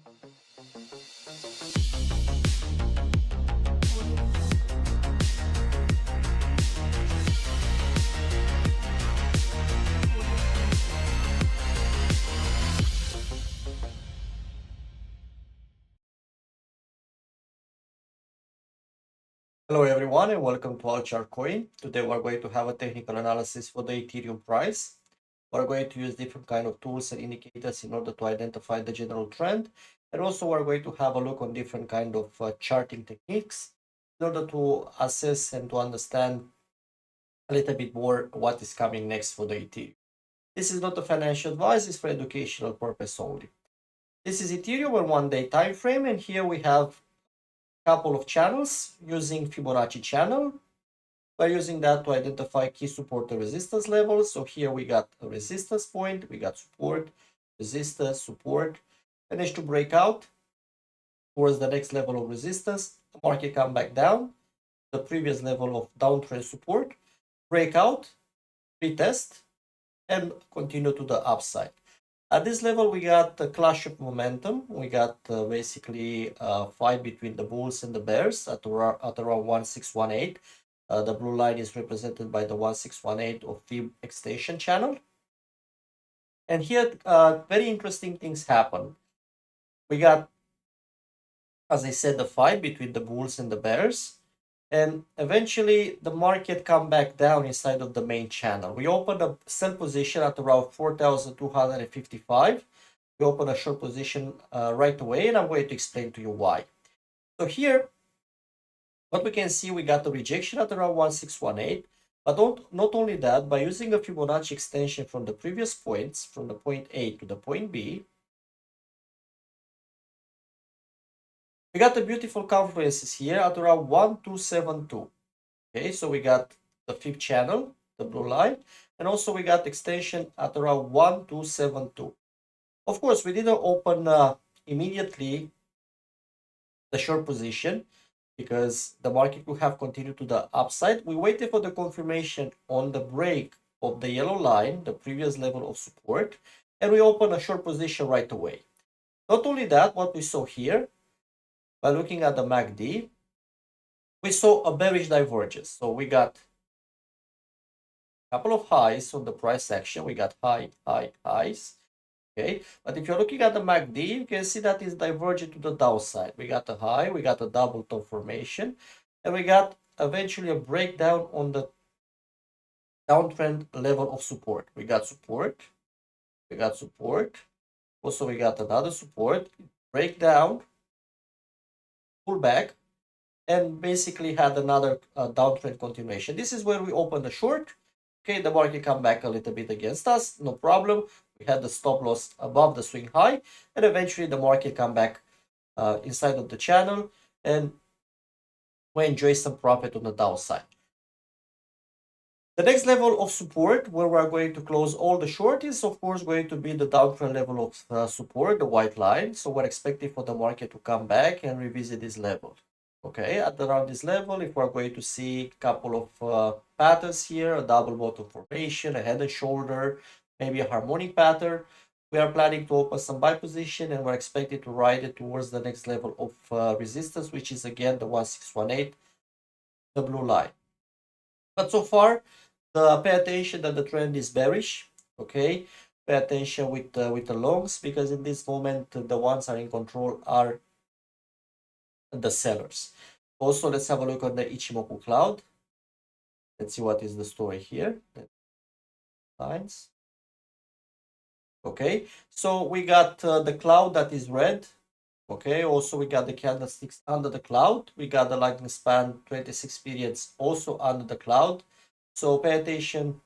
Hello everyone and welcome to Alchar Coin. Today we're going to have a technical analysis for the Ethereum price. We're going to use different kind of tools and indicators in order to identify the general trend. And also we're going to have a look on different kind of charting techniques in order to assess and to understand a little bit more what is coming next for the Ethereum. This is not a financial advice, it's for educational purpose only. This is Ethereum on 1 day time frame, and here we have a couple of channels using Fibonacci channel. We're using that to identify key support and resistance levels. So here we got a resistance point, we got support, resistance, support, managed to break out towards the next level of resistance. The market come back down, the previous level of downtrend support, breakout, retest, and continue to the upside. At this level, we got a clash of momentum. We got basically a fight between the bulls and the bears at around 1618. The blue line is represented by the 1618 of Fib extension channel. And here, very interesting things happen. We got, as I said, the fight between the bulls and the bears. And eventually, the market come back down inside of the main channel. We opened a sell position at around 4,255. We open a short position right away, and I'm going to explain to you why. So here, what we can see, we got the rejection at around 1618, but not only that, by using a Fibonacci extension from the previous points, from the point A to the point B, we got the beautiful confluences here at around 1272. Okay, so we got the fifth channel, the blue line, and also we got extension at around 1272. Of course, we didn't open immediately the short position because the market could have continued to the upside. We waited for the confirmation on the break of the yellow line, the previous level of support, and we opened a short position right away. Not only that, what we saw here, by looking at the MACD, we saw a bearish divergence. So we got a couple of highs on the price action. We got highs. Okay, but if you're looking at the MACD, you can see that it's diverging to the downside. We got a high, we got a double top formation, and we got eventually a breakdown on the downtrend level of support. We got support, we got support. Also, we got another support, breakdown, pull back, and basically had another downtrend continuation. This is where we opened the short. Okay, the market come back a little bit against us, no problem. We had the stop loss above the swing high, and eventually the market come back inside of the channel, and we enjoy some profit on the downside. The next level of support where we're going to close all the short is of course going to be the downtrend level of support, the white line. So we're expecting for the market to come back and revisit this level. Okay, at around this level, if we're going to see a couple of patterns here, a double bottom formation, a head and shoulder, maybe a harmonic pattern, we are planning to open some buy position, and we're expecting to ride it towards the next level of resistance, which is again the 1618, the blue line. But so far, pay attention that the trend is bearish. Okay, pay attention with the longs, because in this moment the ones are in control are the sellers. Also, let's have a look on the Ichimoku cloud. Let's see what is the story here. Lines. Okay, so we got the cloud that is red. Okay, also we got the candlesticks under the cloud. We got the lightning span 26 periods also under the cloud. So pay attention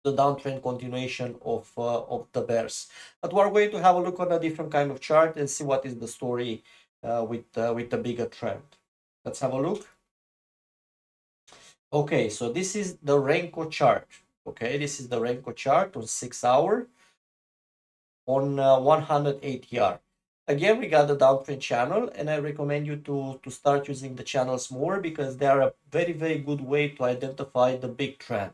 to the downtrend continuation of the bears. But we're going to have a look on a different kind of chart and see what is the story with the bigger trend. Let's have a look. Okay, so this is the Renko chart. Okay, this is the Renko chart on 6 hour on 100 ATR. Again, we got the downtrend channel, and I recommend you to start using the channels more, because they are a very, very good way to identify the big trend,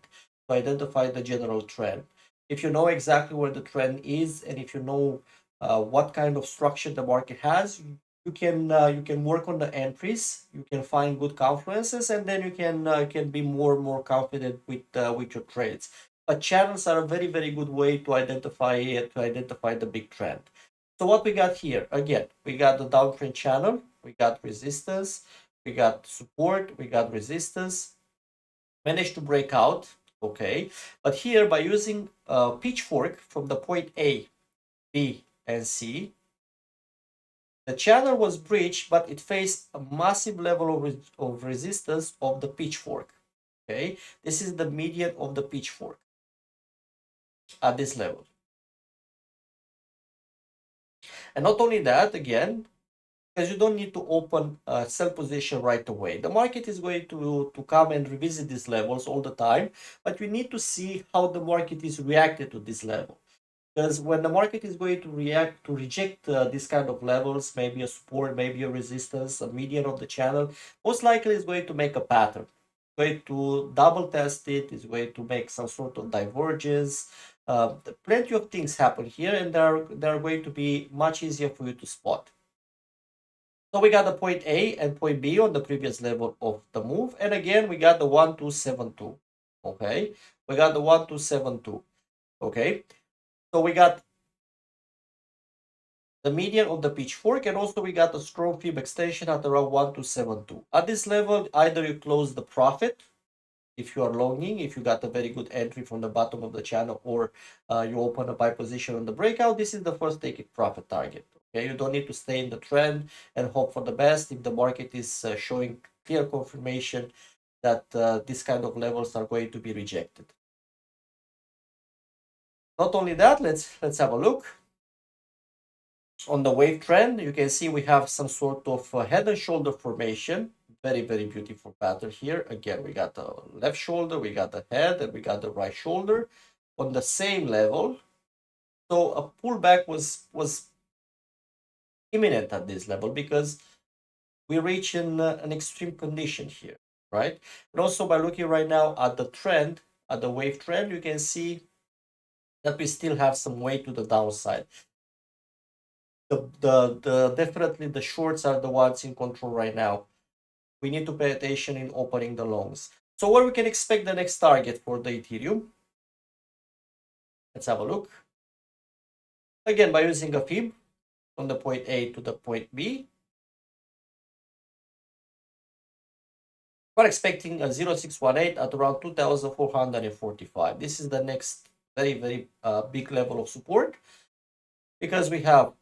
to identify the general trend. If you know exactly where the trend is, and if you know what kind of structure the market has. You can work on the entries. You can find good confluences, and then you can be more confident with your trades. But channels are a very good way to identify the big trend. So what we got here again, we got the downtrend channel, we got resistance, we got support, we got resistance, managed to break out. Okay, but here by using a pitchfork from the point A, B, and C, the channel was breached, but it faced a massive level of resistance of the pitchfork. Okay, this is the median of the pitchfork at this level. And not only that, again, because you don't need to open a sell position right away. The market is going to come and revisit these levels all the time, but you need to see how the market is reacted to this level. Because when the market is going to react to reject this kind of levels, maybe a support, maybe a resistance, a median of the channel, most likely is going to make a pattern. Going to double test it, is going to make some sort of divergence. Plenty of things happen here, and they're going to be much easier for you to spot. So we got the point A and point B on the previous level of the move. And again, we got the 1272. Okay. We got the 1272. Okay. So we got the median of the pitchfork, and also we got a strong fib extension at around 1272. At this level, either you close the profit if you are longing, if you got a very good entry from the bottom of the channel, or you open a buy position on the breakout. This is the first take it profit target. Okay, you don't need to stay in the trend and hope for the best. If the market is showing clear confirmation that these kind of levels are going to be rejected. Not only that, let's have a look. On the wave trend, you can see we have some sort of head and shoulder formation. Very beautiful pattern here. Again, we got the left shoulder, we got the head, and we got the right shoulder on the same level. So a pullback was imminent at this level because we reach an extreme condition here, right? And also by looking right now at the trend, at the wave trend, you can see that we still have some way to the downside. The definitely the shorts are the ones in control right now. We need to pay attention in opening the longs. So where we can expect the next target for the Ethereum? Let's have a look. Again, by using a fib from the point A to the point B, we're expecting a 0618 at around 2445. This is the next very big level of support, because we have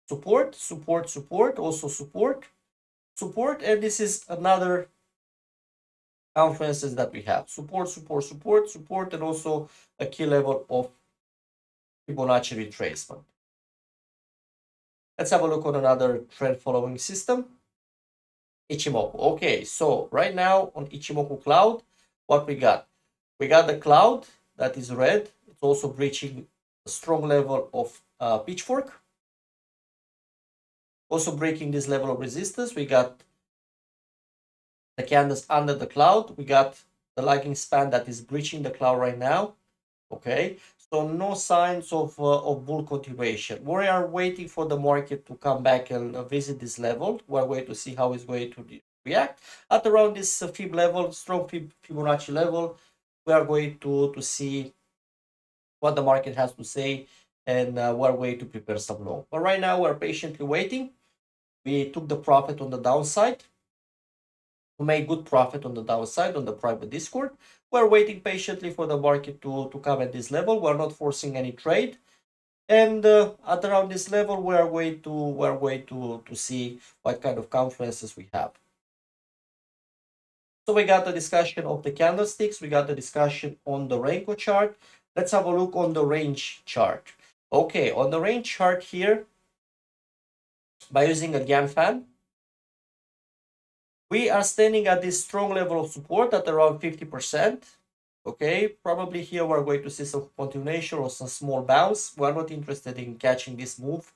support, also support, and this is another confluences that we have. Support, and also a key level of Fibonacci retracement. Let's have a look on another trend following system, Ichimoku. Okay, so right now on Ichimoku cloud, what we got? We got the cloud that is red. It's also breaching a strong level of pitchfork. Also breaking this level of resistance. We got the candles under the cloud. We got the lagging span that is breaching the cloud right now. Okay, so no signs of bull continuation. We are waiting for the market to come back and visit this level. We're going to see how it's going to react at around this fib level, strong Fibonacci level. We are going to see what the market has to say, and we're going to prepare some long. But right now we're patiently waiting. We took the profit on the downside. We made good profit on the downside on the private Discord. We're waiting patiently for the market to come at this level. We're not forcing any trade. And at around this level, we're going to see what kind of confluences we have. So we got the discussion of the candlesticks. We got the discussion on the Renko chart. Let's have a look on the range chart. Okay, on the range chart here, by using a GAN fan, we are standing at this strong level of support at around 50%. Okay, probably here we're going to see some continuation or some small bounce. We're not interested in catching this move.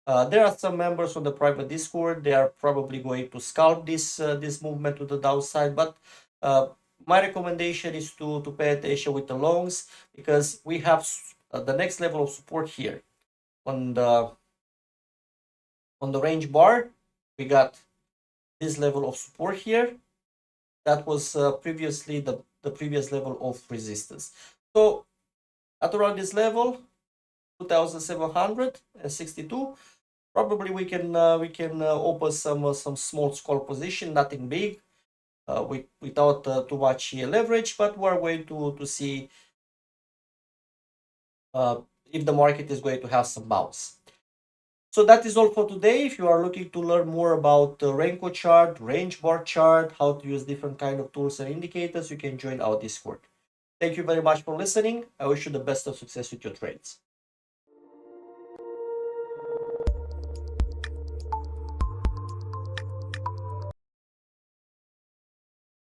There are some members on the private Discord. They are probably going to scalp this movement to the downside. But my recommendation is to pay attention with the longs, because we have the next level of support here on the On the range bar, we got this level of support here. That was previously the previous level of resistance. So at around this level, 2,762, probably we can open some small call position, nothing big, without too much leverage, but we're going to see if the market is going to have some bounce. So that is all for today. If you are looking to learn more about the Renko chart, range bar chart, how to use different kind of tools and indicators, you can join our Discord. Thank you very much for listening. I wish you the best of success with your trades.